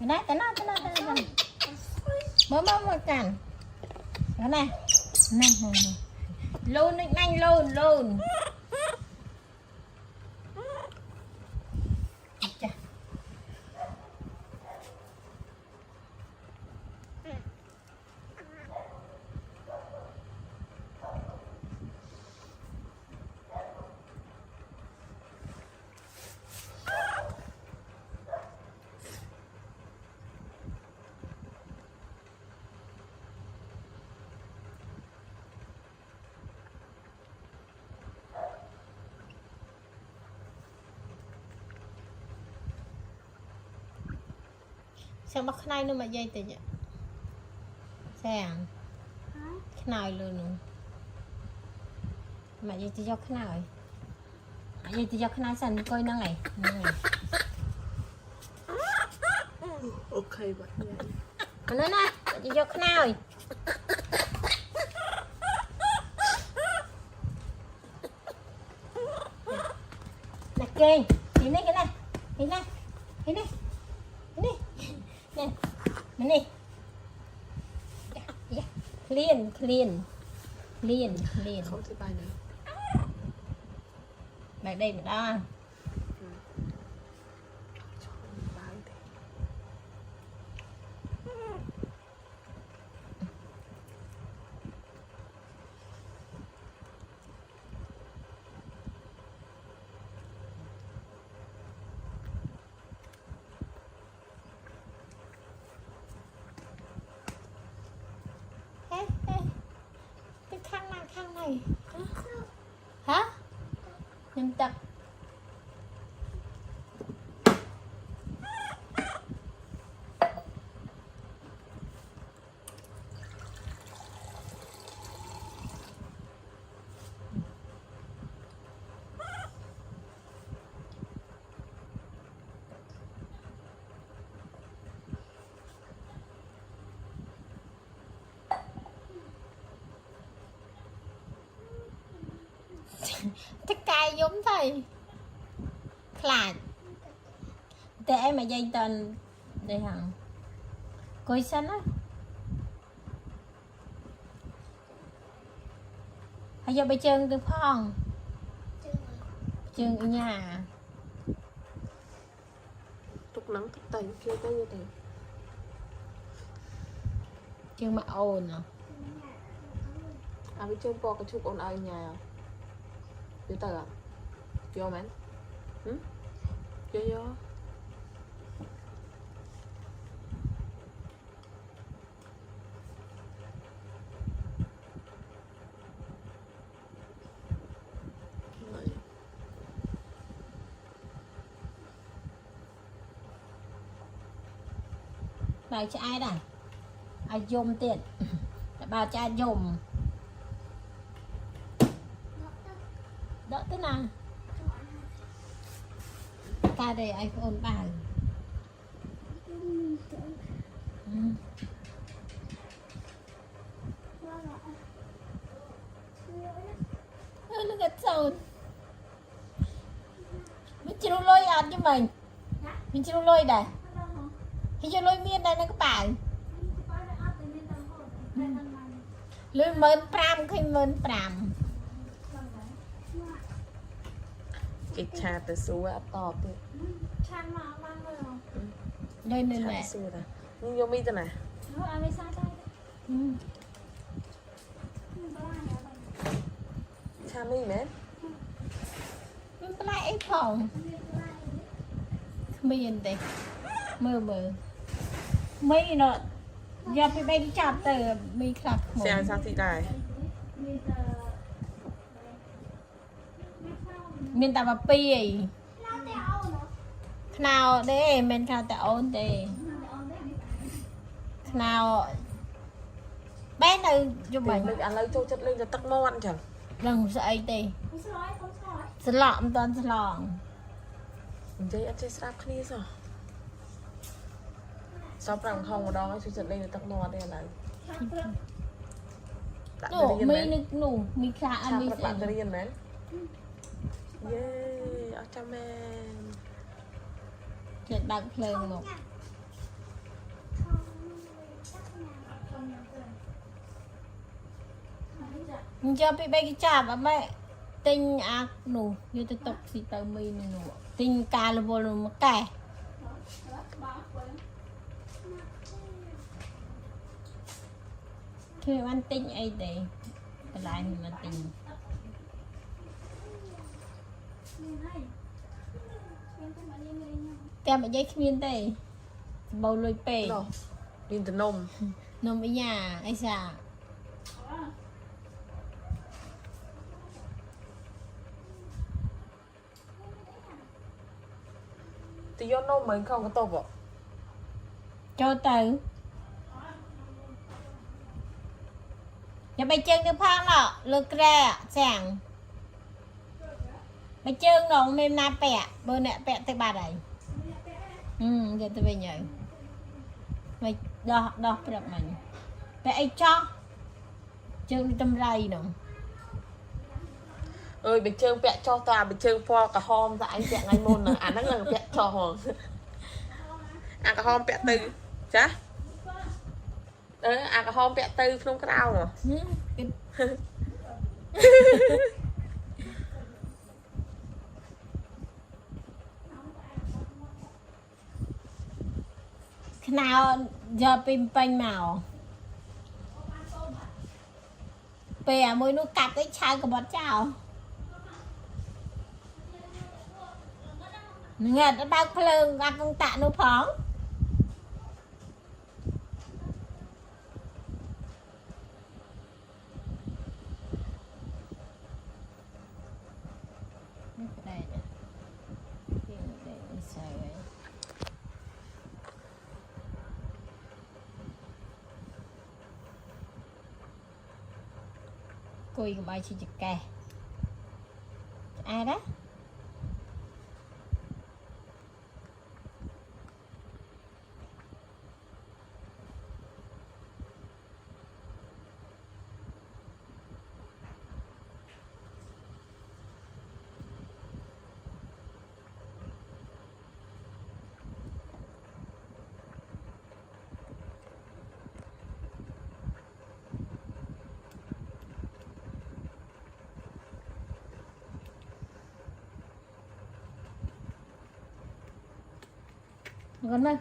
cái này mơ cản cái này lôn anh lôn sao bắt này nó mà dây từ vậy sang này luôn mà dây từ dọc này dây từ dọc này sẵn coi nó này ok vậy nó nè dây dọc này nè kê cái này nè clean không thể bài nữa bài đây mà đó khăn này hả nhìn tập tất cay giống thầy khạc để em mà dây tên đây hả coi xanh á hay giờ bây chân từ phong chân ở nhà tục nắng thức tay kia tới như thế chân mà ồn à với chân po cái chụp ồn ai nhà vô tờ à vô mến vô bài cho ai đây ai dùng tiền bà cha dùng đỡ thế nào ca đây iPhone 3 nó gật sồn mình chưa lôi ăn cho mình chưa lôi đây thì cho lôi miên đây nó có bài lôi mến pram khi mến pram cái trà từ số áp to thế đây nên mẹ nhưng vô mi thế này cha mi mẹ mình lại phòng miền đây mơ mấy nó giờ phải bay đi chặt từ mi khạc xe sao thì đài mình ta vào pi nào để mình khao ta ôn để nào bé này cho mình được ăn lấy cho chất lên cho tắc mò ăn chẳng đừng sợ ấy đi sợ lọm toàn sợ lọm dây ăn chơi sáp kia sao sao rằng không ở đó cho chất lên cho tắc mò đây là nổ mi nước nổ mi khá ăn mi bạn tự nhiên mến yeah ở trong em chuyện bạn phơi một mình cho bị bay cái chạp á mẹ tinh ác nụ như tôi tục thì tao mi nụ tinh ca là vô mà kẻ khi ăn tinh ấy để cái lại mình ăn tinh kem ở dây khuyên đây bầu lôi pê Rồi, nhìn từ nôm. nôm ở nhà ai xà Thì do nôm mình không có tộc ạ. cho từ nhà bay chân cái phong đó lơ kre sàng bay chân nó mềm na pẹ bơ nè pẹ tới ba đây giờ tôi về nhảy mày đo đo cái đập mình pẹ ai cho chân đi tâm ray nữa Ơi, bị chơi bẹ cho tòa, bị chơi po cả hôm tại anh bẹ ngay môn là nó là bẹ cho hồn. Cả hôm bẹ tư. Chá? Cả hôm bẹ tư không có đau mà. nào giờ pin panh màu pè môi nó cắt cái chai của bọn cháu nghe nó bao phơi ăn con tạ nó phóng cùi cái bài chỉ kè ai đó con ơi